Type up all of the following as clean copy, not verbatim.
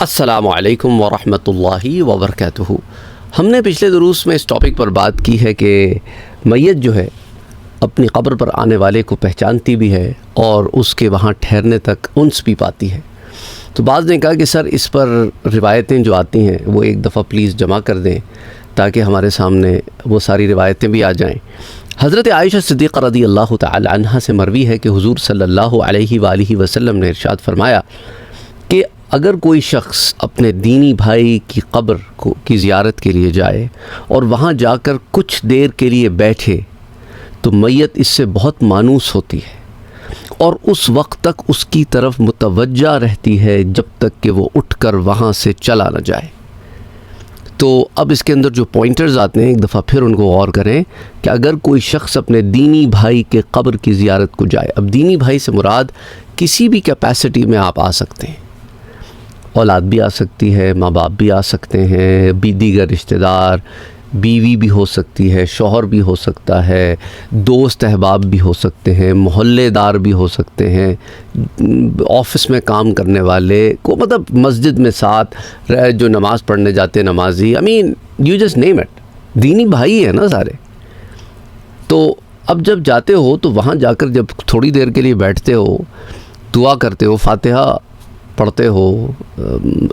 السلام علیکم ورحمۃ اللہ وبرکاتہ۔ ہم نے پچھلے دروس میں اس ٹاپک پر بات کی ہے کہ میت جو ہے اپنی قبر پر آنے والے کو پہچانتی بھی ہے اور اس کے وہاں ٹھہرنے تک انس بھی پاتی ہے۔ تو بعض نے کہا کہ سر اس پر روایتیں جو آتی ہیں وہ ایک دفعہ پلیز جمع کر دیں تاکہ ہمارے سامنے وہ ساری روایتیں بھی آ جائیں۔ حضرت عائشہ صدیقہ رضی اللہ تعالی عنہا سے مروی ہے کہ حضور صلی اللہ علیہ وآلہ وسلم نے ارشاد فرمایا کہ اگر کوئی شخص اپنے دینی بھائی کی قبر کی زیارت کے لیے جائے اور وہاں جا کر کچھ دیر کے لیے بیٹھے تو میت اس سے بہت مانوس ہوتی ہے اور اس وقت تک اس کی طرف متوجہ رہتی ہے جب تک کہ وہ اٹھ کر وہاں سے چلا نہ جائے۔ تو اب اس کے اندر جو پوائنٹرز آتے ہیں ایک دفعہ پھر ان کو غور کریں کہ اگر کوئی شخص اپنے دینی بھائی کے قبر کی زیارت کو جائے، اب دینی بھائی سے مراد کسی بھی کیپیسٹی میں آپ آ سکتے ہیں، اولاد بھی آ سکتی ہے، ماں باپ بھی آ سکتے ہیں، دیگر رشتہ دار، بیوی بھی ہو سکتی ہے، شوہر بھی ہو سکتا ہے، دوست احباب بھی ہو سکتے ہیں، محلے دار بھی ہو سکتے ہیں، آفس میں کام کرنے والے کو، مطلب مسجد میں ساتھ جو نماز پڑھنے جاتے ہیں نمازی، یو جسٹ نیم اٹ، دینی بھائی ہیں نا سارے۔ تو اب جب جاتے ہو تو وہاں جا کر جب تھوڑی دیر کے لیے بیٹھتے ہو، دعا کرتے ہو، فاتحہ پڑھتے ہو،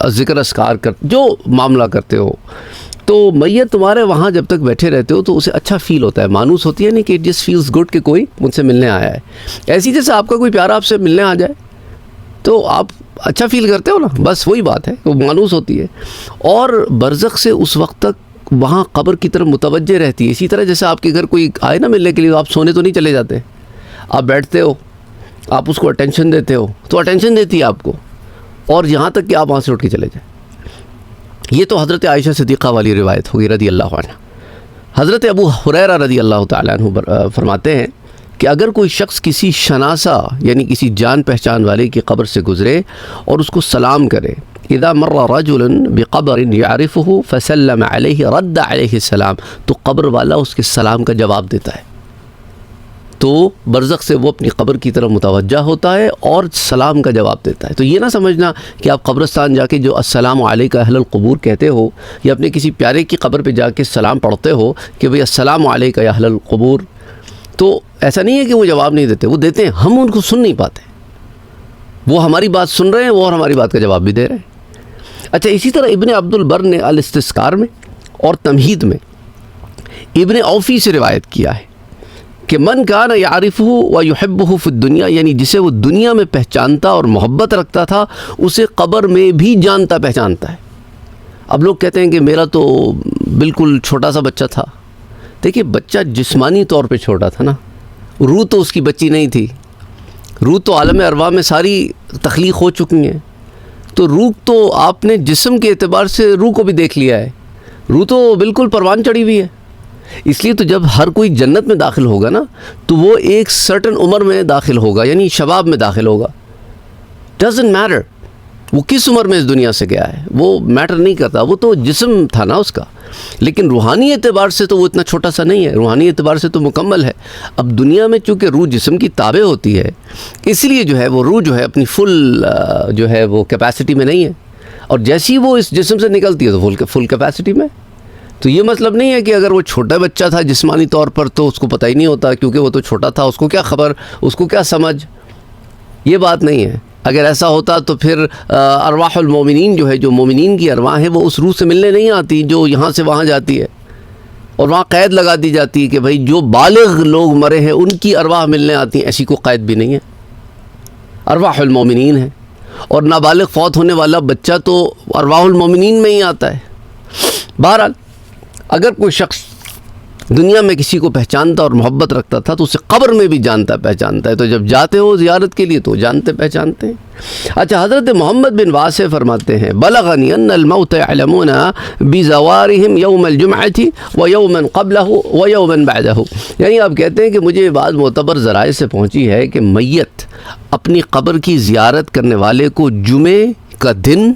ذکر اذکار جو معاملہ کرتے ہو، تو میت تمہارے وہاں جب تک بیٹھے رہتے ہو تو اسے اچھا فیل ہوتا ہے، مانوس ہوتی ہے، نہیں کہ اٹ جسٹ فیلز گڈ کہ کوئی مجھ سے ملنے آیا ہے۔ ایسی جیسے آپ کا کوئی پیارا آپ سے ملنے آ جائے تو آپ اچھا فیل کرتے ہو نا، بس وہی بات ہے، وہ مانوس ہوتی ہے۔ اور برزخ سے اس وقت تک وہاں قبر کی طرف متوجہ رہتی ہے، اسی طرح جیسے آپ کے گھر کوئی آئے نا ملنے کے لیے، آپ سونے تو نہیں چلے جاتے، آپ بیٹھتے ہو، آپ اس کو اٹینشن دیتے ہو تو اٹینشن دیتی ہے آپ کو، اور یہاں تک کہ آپ وہاں سے اٹھ کے چلے جائیں۔ یہ تو حضرت عائشہ صدیقہ والی روایت ہوگی رضی اللہ عنہ۔ حضرت ابو ہریرہ رضی اللہ تعالیٰ عنہ فرماتے ہیں کہ اگر کوئی شخص کسی شناسہ یعنی کسی جان پہچان والے کی قبر سے گزرے اور اس کو سلام کرے، اذا مر رجل بقبر يعرفه فسلم عليه رد عليه السلام، تو قبر والا اس کے سلام کا جواب دیتا ہے، تو برزخ سے وہ اپنی قبر کی طرف متوجہ ہوتا ہے اور سلام کا جواب دیتا ہے۔ تو یہ نہ سمجھنا کہ آپ قبرستان جا کے جو السلام علیکم اہل القبور کہتے ہو یا اپنے کسی پیارے کی قبر پہ جا کے سلام پڑھتے ہو کہ بھئی السلام علیکم اہل القبور، تو ایسا نہیں ہے کہ وہ جواب نہیں دیتے، وہ دیتے ہیں، ہم ان کو سن نہیں پاتے، وہ ہماری بات سن رہے ہیں، وہ اور ہماری بات کا جواب بھی دے رہے ہیں۔ اچھا، اسی طرح ابن عبد البر نے الاستذکار میں اور تمہید میں ابن اوفی سے روایت کیا ہے کہ من کان یعرفہ و یحبہ فی الدنیا، یعنی جسے وہ دنیا میں پہچانتا اور محبت رکھتا تھا اسے قبر میں بھی جانتا پہچانتا ہے۔ اب لوگ کہتے ہیں کہ میرا تو بالکل چھوٹا سا بچہ تھا، دیکھیے بچہ جسمانی طور پہ چھوٹا تھا نا، روح تو اس کی بچی نہیں تھی، روح تو عالم ارواح میں ساری تخلیق ہو چکی ہیں، تو روح تو آپ نے جسم کے اعتبار سے روح کو بھی دیکھ لیا ہے، روح تو بالکل پروان چڑھی ہوئی ہے۔ اس لیے تو جب ہر کوئی جنت میں داخل ہوگا نا تو وہ ایک سرٹن عمر میں داخل ہوگا، یعنی شباب میں داخل ہوگا، ڈزنٹ میٹر وہ کس عمر میں اس دنیا سے گیا ہے، وہ میٹر نہیں کرتا، وہ تو جسم تھا نا اس کا، لیکن روحانی اعتبار سے تو وہ اتنا چھوٹا سا نہیں ہے، روحانی اعتبار سے تو مکمل ہے۔ اب دنیا میں چونکہ روح جسم کی تابع ہوتی ہے، اس لیے جو ہے وہ روح جو ہے اپنی فل جو ہے وہ کیپیسٹی میں نہیں ہے، اور جیسی وہ اس جسم سے نکلتی ہے تو فل کیپیسٹی میں۔ تو یہ مطلب نہیں ہے کہ اگر وہ چھوٹا بچہ تھا جسمانی طور پر تو اس کو پتہ ہی نہیں ہوتا، کیونکہ وہ تو چھوٹا تھا، اس کو کیا خبر، اس کو کیا سمجھ، یہ بات نہیں ہے۔ اگر ایسا ہوتا تو پھر ارواح المومنین جو ہے، جو مومنین کی ارواح ہے، وہ اس روح سے ملنے نہیں آتی جو یہاں سے وہاں جاتی ہے، اور وہاں قید لگا دی جاتی ہے کہ بھائی جو بالغ لوگ مرے ہیں ان کی ارواح ملنے آتی ہیں، ایسی کوئی قید بھی نہیں ہے، ارواح المومنین ہے، اور نابالغ فوت ہونے والا بچہ تو ارواح المومنین میں ہی آتا ہے۔ بہرحال اگر کوئی شخص دنیا میں کسی کو پہچانتا اور محبت رکھتا تھا تو اسے قبر میں بھی جانتا پہچانتا ہے، تو جب جاتے ہو زیارت کے لیے تو جانتے پہچانتے ہیں۔ اچھا، حضرت محمد بن واسع فرماتے ہیں بلغنی ان الموت يعلمون بزوارهم يوم الجمعة ويوما قبله ويوما بعده، یعنی آپ کہتے ہیں کہ مجھے بعض معتبر ذرائع سے پہنچی ہے کہ میت اپنی قبر کی زیارت کرنے والے کو جمعے کا دن،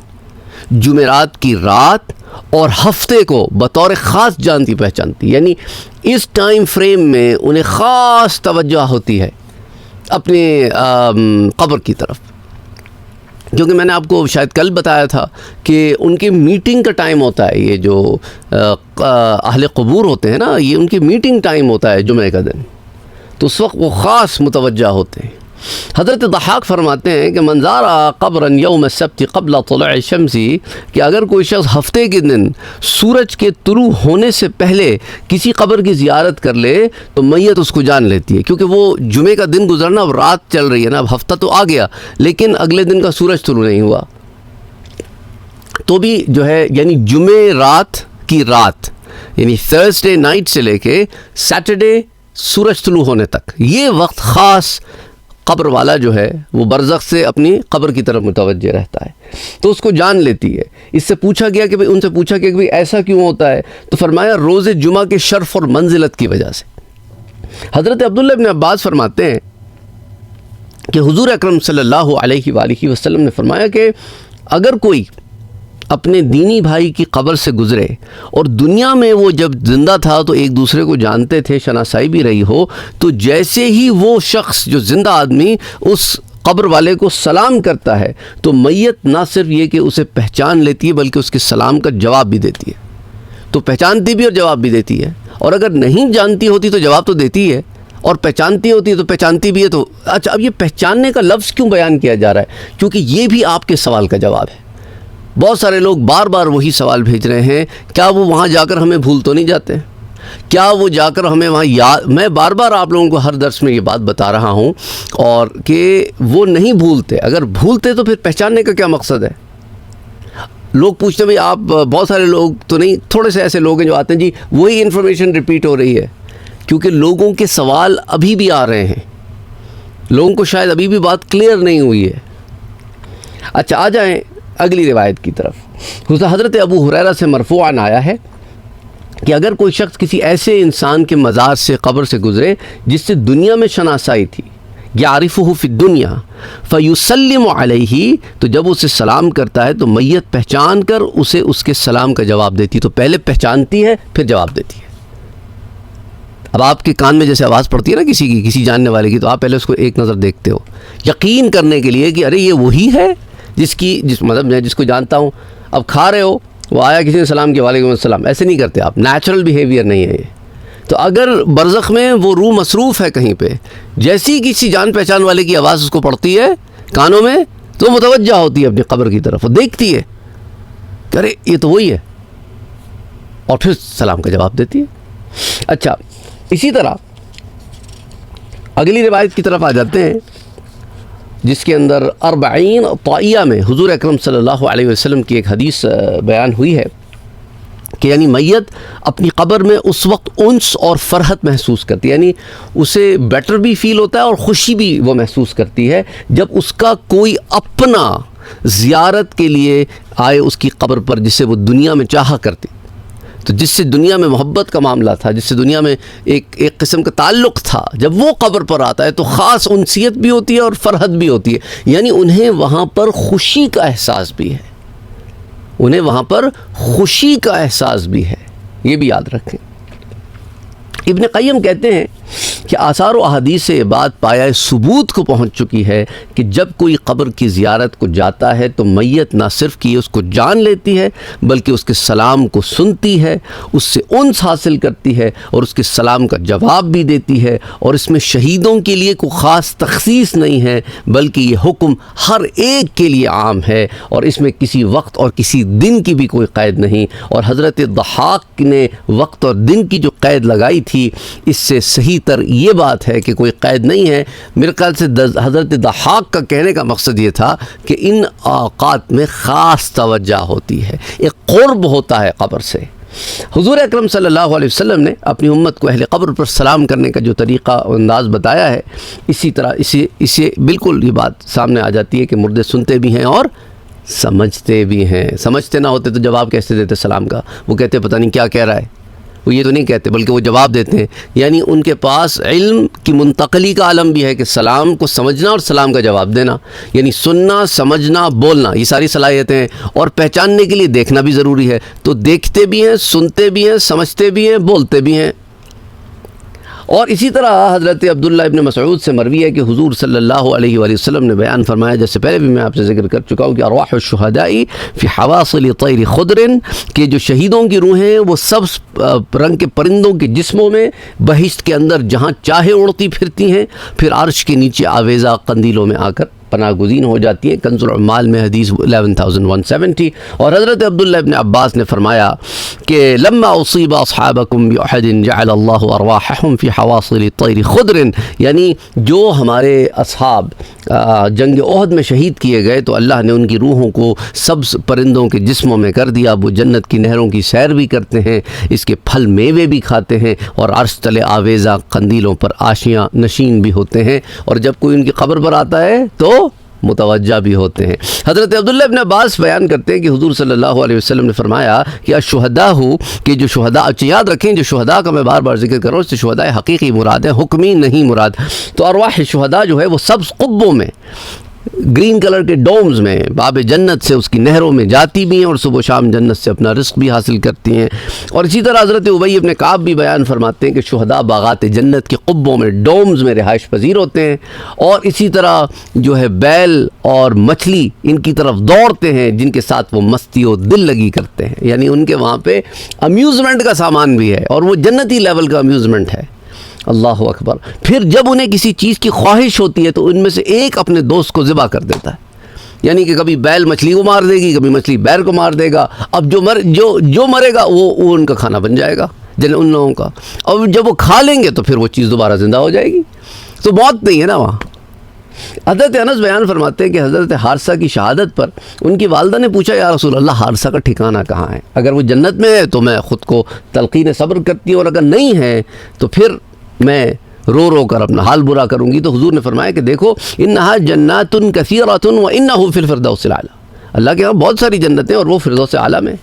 جمعرات کی رات اور ہفتے کو بطور خاص جانتی پہچانتی، یعنی اس ٹائم فریم میں انہیں خاص توجہ ہوتی ہے اپنے قبر کی طرف۔ کیونکہ میں نے آپ کو شاید کل بتایا تھا کہ ان کی میٹنگ کا ٹائم ہوتا ہے، یہ جو اہل قبور ہوتے ہیں نا، یہ ان کی میٹنگ ٹائم ہوتا ہے جمعہ کا دن، تو اس وقت وہ خاص متوجہ ہوتے ہیں۔ حضرت ضحاک فرماتے ہیں کہ منظار قبرا یوم السبت قبل طلوع الشمس، کہ اگر کوئی شخص ہفتے کے دن سورج کے طلوع ہونے سے پہلے کسی قبر کی زیارت کر لے تو میت اس کو جان لیتی ہے، کیونکہ وہ جمعے کا دن گزرنا، اب رات چل رہی ہے نا، اب ہفتہ تو آ گیا لیکن اگلے دن کا سورج طلوع نہیں ہوا، تو بھی جو ہے یعنی جمعے رات کی رات، یعنی تھرسڈے نائٹ سے لے کے سیٹرڈے سورج طلوع ہونے تک، یہ وقت خاص قبر والا جو ہے وہ برزخ سے اپنی قبر کی طرف متوجہ رہتا ہے، تو اس کو جان لیتی ہے۔ اس سے پوچھا گیا کہ ان سے پوچھا کہ بھئی ایسا کیوں ہوتا ہے، تو فرمایا روز جمعہ کے شرف اور منزلت کی وجہ سے۔ حضرت عبداللہ ابن عباس فرماتے ہیں کہ حضور اکرم صلی اللہ علیہ وآلہ وسلم نے فرمایا کہ اگر کوئی اپنے دینی بھائی کی قبر سے گزرے اور دنیا میں وہ جب زندہ تھا تو ایک دوسرے کو جانتے تھے، شناسائی بھی رہی ہو، تو جیسے ہی وہ شخص جو زندہ آدمی اس قبر والے کو سلام کرتا ہے تو میت نہ صرف یہ کہ اسے پہچان لیتی ہے بلکہ اس کے سلام کا جواب بھی دیتی ہے، تو پہچانتی بھی اور جواب بھی دیتی ہے، اور اگر نہیں جانتی ہوتی تو جواب تو دیتی ہے، اور پہچانتی ہوتی ہے تو پہچانتی بھی ہے۔ تو اچھا، اب یہ پہچاننے کا لفظ کیوں بیان کیا جا رہا ہے؟ کیونکہ یہ بھی آپ کے سوال کا جواب ہے۔ بہت سارے لوگ بار بار وہی سوال بھیج رہے ہیں، کیا وہ وہاں جا کر ہمیں بھول تو نہیں جاتے؟ کیا وہ جا کر ہمیں وہاں یاد؟ میں بار بار آپ لوگوں کو ہر درس میں یہ بات بتا رہا ہوں، اور کہ وہ نہیں بھولتے۔ اگر بھولتے تو پھر پہچاننے کا کیا مقصد ہے؟ لوگ پوچھتے ہیں بھئی آپ، بہت سارے لوگ تو نہیں، تھوڑے سے ایسے لوگ ہیں جو آتے ہیں جی وہی انفارمیشن ریپیٹ ہو رہی ہے، کیونکہ لوگوں کے سوال ابھی بھی آ رہے ہیں، لوگوں کو شاید ابھی بھی بات کلیئر نہیں ہوئی ہے۔ اچھا، آ جائیں اگلی روایت کی طرف۔ حضرت ابو ہریرہ سے مرفوعاً آیا ہے کہ اگر کوئی شخص کسی ایسے انسان کے مزار سے، قبر سے گزرے جس سے دنیا میں شناسائی تھی، یعرفہ فی الدنیا فیسلم علیہ، تو جب اسے سلام کرتا ہے تو میت پہچان کر اسے اس کے سلام کا جواب دیتی، تو پہلے پہچانتی ہے پھر جواب دیتی ہے۔ اب آپ کے کان میں جیسے آواز پڑتی ہے نا کسی کی، کسی جاننے والے کی، تو آپ پہلے اس کو ایک نظر دیکھتے ہو یقین کرنے کے لیے کہ ارے یہ وہی ہے مطلب میں جس کو جانتا ہوں۔ اب کھا رہے ہو، وہ آیا کسی نے سلام کیا، وعلیکم السلام، ایسے نہیں کرتے آپ، نیچرل بیہیویئر نہیں ہے یہ۔ تو اگر برزخ میں وہ روح مصروف ہے کہیں پہ، جیسی کسی جان پہچان والے کی آواز اس کو پڑتی ہے کانوں میں تو متوجہ ہوتی ہے اپنی قبر کی طرف، وہ دیکھتی ہے کہ ارے یہ تو وہی ہے، اور پھر سلام کا جواب دیتی ہے۔ اچھا، اسی طرح اگلی روایت کی طرف آ جاتے ہیں، جس کے اندر 40 طائیہ میں حضور اکرم صلی اللہ علیہ وسلم کی ایک حدیث بیان ہوئی ہے کہ یعنی میت اپنی قبر میں اس وقت انس اور فرحت محسوس کرتی ہے، یعنی اسے بیٹر بھی فیل ہوتا ہے اور خوشی بھی وہ محسوس کرتی ہے جب اس کا کوئی اپنا زیارت کے لیے آئے اس کی قبر پر، جسے وہ دنیا میں چاہا کرتی، تو جس سے دنیا میں محبت کا معاملہ تھا، جس سے دنیا میں ایک قسم کا تعلق تھا، جب وہ قبر پر آتا ہے تو خاص انسیت بھی ہوتی ہے اور فرحت بھی ہوتی ہے، یعنی انہیں وہاں پر خوشی کا احساس بھی ہے، انہیں وہاں پر خوشی کا احساس بھی ہے، یہ بھی یاد رکھیں۔ ابن قیم کہتے ہیں کہ آثار و احادیث سے یہ بات پایا ثبوت کو پہنچ چکی ہے کہ جب کوئی قبر کی زیارت کو جاتا ہے تو میت نہ صرف کہ اس کو جان لیتی ہے بلکہ اس کے سلام کو سنتی ہے، اس سے انس حاصل کرتی ہے اور اس کے سلام کا جواب بھی دیتی ہے، اور اس میں شہیدوں کے لیے کوئی خاص تخصیص نہیں ہے بلکہ یہ حکم ہر ایک کے لیے عام ہے، اور اس میں کسی وقت اور کسی دن کی بھی کوئی قید نہیں۔ اور حضرت ضحاک نے وقت اور دن کی جو قید لگائی تھی، اس سے صحیح تر یہ بات ہے کہ کوئی قید نہیں ہے۔ میرے خیال سے حضرت ضحاک کا کہنے کا مقصد یہ تھا کہ ان اوقات میں خاص توجہ ہوتی ہے، ایک قرب ہوتا ہے قبر سے۔ حضور اکرم صلی اللہ علیہ وسلم نے اپنی امت کو اہل قبر پر سلام کرنے کا جو طریقہ و انداز بتایا ہے، اسی طرح اسے بالکل یہ بات سامنے آ جاتی ہے کہ مردے سنتے بھی ہیں اور سمجھتے بھی ہیں۔ سمجھتے نہ ہوتے تو جواب کیسے دیتے سلام کا؟ وہ کہتے پتہ نہیں کیا کہہ رہا ہے، وہ یہ تو نہیں کہتے بلکہ وہ جواب دیتے ہیں، یعنی ان کے پاس علم کی منتقلی کا عالم بھی ہے کہ سلام کو سمجھنا اور سلام کا جواب دینا، یعنی سننا، سمجھنا، بولنا، یہ ساری صلاحیتیں ہیں، اور پہچاننے کے لیے دیکھنا بھی ضروری ہے، تو دیکھتے بھی ہیں، سنتے بھی ہیں، سمجھتے بھی ہیں، بولتے بھی ہیں۔ اور اسی طرح حضرت عبداللہ ابن مسعود سے مروی ہے کہ حضور صلی اللہ علیہ وآلہ وسلم نے بیان فرمایا، جیسے پہلے بھی میں آپ سے ذکر کر چکا ہوں، کہ ارواح الشہداء فی حواصل طیر خضر، کہ جو شہیدوں کی روحیں وہ سبز رنگ کے پرندوں کے جسموں میں بہشت کے اندر جہاں چاہے اڑتی پھرتی ہیں، پھر عرش کے نیچے آویزہ قندیلوں میں آ کر پناہ گزین ہو جاتی ہیں۔ کنز العمال میں حدیث 11170۔ اور حضرت عبداللہ ابن عباس نے فرمایا کہ لما اصیب اصحابکم باحد جعل اللہ ارواحهم فی حواصل طیر خضر، یعنی جو ہمارے اصحاب جنگ احد میں شہید کیے گئے تو اللہ نے ان کی روحوں کو سبز پرندوں کے جسموں میں کر دیا، وہ جنت کی نہروں کی سیر بھی کرتے ہیں، اس کے پھل میوے بھی کھاتے ہیں، اور عرش تلے آویزہ قندیلوں پر آشیاں نشین بھی ہوتے ہیں، اور جب کوئی ان کی قبر پر آتا ہے تو متوجہ بھی ہوتے ہیں۔ حضرت عبداللہ ابن عباس بیان کرتے ہیں کہ حضور صلی اللہ علیہ وسلم نے فرمایا کہ الشہداء کہ جو شہداء، اچھا یاد رکھیں جو شہداء کا میں بار بار ذکر کر رہا ہوں، اس سے شہداء حقیقی مراد ہے، حکمی نہیں مراد۔ تو ارواح شہداء جو ہے وہ سبز قبوں میں، گرین کلر کے ڈومز میں، باب جنت سے اس کی نہروں میں جاتی بھی ہیں، اور صبح و شام جنت سے اپنا رزق بھی حاصل کرتی ہیں۔ اور اسی طرح حضرت ابی ابن کعب بھی بیان فرماتے ہیں کہ شہداء باغات جنت کے قبوں میں، ڈومز میں رہائش پذیر ہوتے ہیں، اور اسی طرح جو ہے بیل اور مچھلی ان کی طرف دوڑتے ہیں، جن کے ساتھ وہ مستی و دل لگی کرتے ہیں، یعنی ان کے وہاں پہ امیوزمنٹ کا سامان بھی ہے، اور وہ جنتی لیول کا امیوزمنٹ ہے۔ اللہ اکبر۔ پھر جب انہیں کسی چیز کی خواہش ہوتی ہے تو ان میں سے ایک اپنے دوست کو ذبح کر دیتا ہے، یعنی کہ کبھی بیل مچھلی کو مار دے گی، کبھی مچھلی بیل کو مار دے گا، اب جو مرے گا وہ ان کا کھانا بن جائے گا، ان لوگوں کا، اور جب وہ کھا لیں گے تو پھر وہ چیز دوبارہ زندہ ہو جائے گی، تو موت نہیں ہے نا وہاں۔ حضرت انس بیان فرماتے ہیں کہ حضرت حارثہ کی شہادت پر ان کی والدہ نے پوچھا، یا رسول اللہ حارثہ کا ٹھکانہ کہاں ہے؟ اگر وہ جنت میں ہے تو میں خود کو تلقین صبر کرتی ہوں، اور اگر نہیں ہے تو پھر میں رو رو کر اپنا حال برا کروں گی۔ تو حضور نے فرمایا کہ دیکھو انہا جنات کثیرۃ وانہ فی الفردوس الاعلی، اللہ کے ہاں بہت ساری جنتیں اور وہ فردوس اعلیٰ میں۔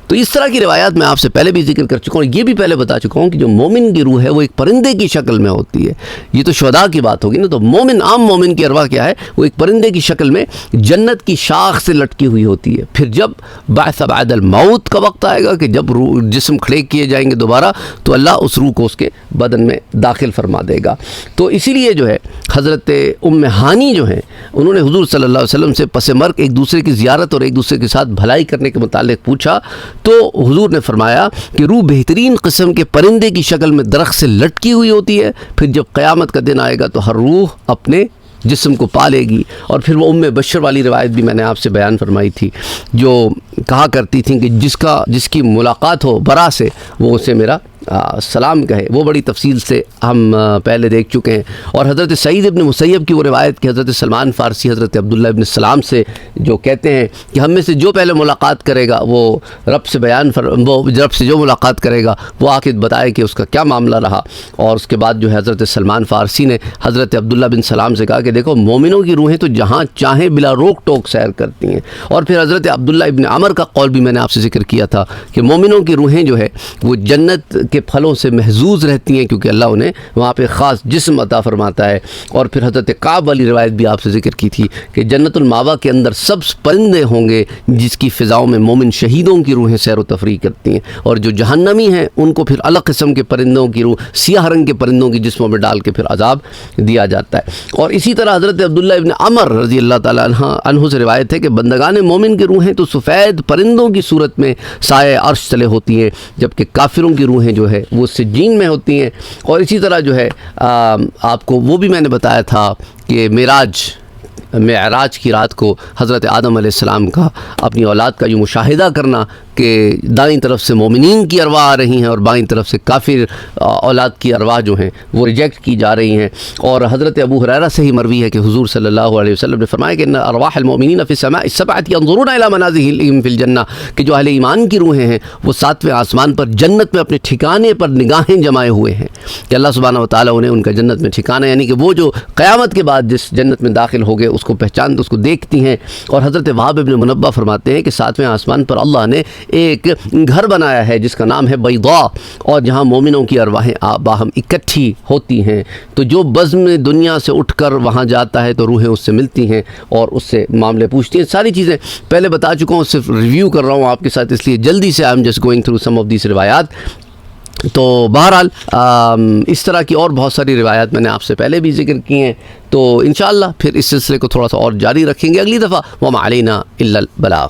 تو اس طرح کی روایات میں آپ سے پہلے بھی ذکر کر چکا ہوں، یہ بھی پہلے بتا چکا ہوں کہ جو مومن کی روح ہے وہ ایک پرندے کی شکل میں ہوتی ہے۔ یہ تو شہداء کی بات ہوگی نا، تو مومن، عام مومن کی ارواح کیا ہے؟ وہ ایک پرندے کی شکل میں جنت کی شاخ سے لٹکی ہوئی ہوتی ہے۔ پھر جب بعث بعد الموت کا وقت آئے گا کہ جب روح جسم کھڑے کیے جائیں گے دوبارہ، تو اللہ اس روح کو اس کے بدن میں داخل فرما دے گا۔ تو اسی لیے جو ہے حضرت ام ہانی جو ہیں، انہوں نے حضور صلی اللہ علیہ وسلم سے پس مرگ ایک دوسرے کی زیارت اور ایک دوسرے کے ساتھ بھلائی کرنے کے متعلق پوچھا، تو حضور نے فرمایا کہ روح بہترین قسم کے پرندے کی شکل میں درخت سے لٹکی ہوئی ہوتی ہے، پھر جب قیامت کا دن آئے گا تو ہر روح اپنے جسم کو پالے گی۔ اور پھر وہ ام بشر والی روایت بھی میں نے آپ سے بیان فرمائی تھی، جو کہا کرتی تھیں کہ جس کی ملاقات ہو برا سے وہ اسے میرا سلام کہے، وہ بڑی تفصیل سے ہم پہلے دیکھ چکے ہیں۔ اور حضرت سعید ابن مسیب کی وہ روایت کہ حضرت سلمان فارسی حضرت عبداللہ ابن السلام سے جو کہتے ہیں کہ ہم میں سے جو پہلے ملاقات کرے گا وہ رب سے جو ملاقات کرے گا وہ آ کے بتائے کہ اس کا کیا معاملہ رہا۔ اور اس کے بعد جو ہے حضرت سلمان فارسی نے حضرت عبداللہ بن سلام سے کہا کہ دیکھو مومنوں کی روحیں تو جہاں چاہیں بلا روک ٹوک سیر کرتی ہیں۔ اور پھر حضرت عبداللہ ابن عمر کا قول بھی میں نے آپ سے ذکر کیا تھا کہ مومنوں کی روحیں جو ہے وہ جنت کے پھلوں سے محظوظ رہتی ہیں، کیونکہ اللہ انہیں وہاں پہ خاص جسم عطا فرماتا ہے۔ اور پھر حضرت کعب والی روایت بھی آپ سے ذکر کی تھی کہ جنت الماوا کے اندر سبز پرندے ہوں گے جس کی فضاؤں میں مومن شہیدوں کی روحیں سیر و تفریح کرتی ہیں، اور جو جہنمی ہیں ان کو پھر الگ قسم کے پرندوں کی روح، سیاہ رنگ کے پرندوں کی جسموں میں ڈال کے پھر عذاب دیا جاتا ہے۔ اور اسی طرح حضرت عبداللہ ابن عمر رضی اللہ تعالیٰ عنہ سے روایت ہے کہ بندگان مومن کی روحیں تو سفید پرندوں کی صورت میں سائے عرش تلے ہوتی ہیں، جبکہ کافروں کی روحیں جو ہے وہ سجین میں ہوتی ہیں۔ اور اسی طرح جو ہے آپ کو وہ بھی میں نے بتایا تھا کہ معراج کی رات کو حضرت آدم علیہ السلام کا اپنی اولاد کا جو مشاہدہ کرنا کہ دائیں طرف سے مومنین کی ارواح آ رہی ہیں اور بائیں طرف سے کافر اولاد کی ارواح جو ہیں وہ ریجیکٹ کی جا رہی ہیں۔ اور حضرت ابو ہریرہ سے ہی مروی ہے کہ حضور صلی اللہ علیہ وسلم نے فرمایا کہ ان ارواح المؤمنین فی السماء السبعۃ ينظرون الی منازلهم فی الجنہ، کہ جو اہل ایمان کی روحیں ہیں وہ 7ویں آسمان پر جنت میں اپنے ٹھکانے پر نگاہیں جمائے ہوئے ہیں کہ اللہ سبحانہ وتعالیٰ انہیں ان کا جنت میں ٹھکانہ، یعنی کہ وہ جو قیامت کے بعد جس جنت میں داخل ہو گئے اس کو پہچانتے، اس کو دیکھتی ہیں۔ اور حضرت وہب ابن منبہ فرماتے ہیں کہ 7ویں آسمان پر اللہ نے ایک گھر بنایا ہے جس کا نام ہے بیضاء، اور جہاں مومنوں کی ارواحیں باہم اکٹھی ہوتی ہیں، تو جو بزم دنیا سے اٹھ کر وہاں جاتا ہے تو روحیں اس سے ملتی ہیں اور اس سے معاملے پوچھتی ہیں۔ ساری چیزیں پہلے بتا چکا ہوں، صرف ریویو کر رہا ہوں آپ کے ساتھ، اس لیے جلدی سے I am just going through some of these روایات۔ تو بہرحال اس طرح کی اور بہت ساری روایات میں نے آپ سے پہلے بھی ذکر کی ہیں، تو انشاءاللہ پھر اس سلسلے کو تھوڑا سا اور جاری رکھیں گے اگلی دفعہ۔ وما علینا الا البلاغ۔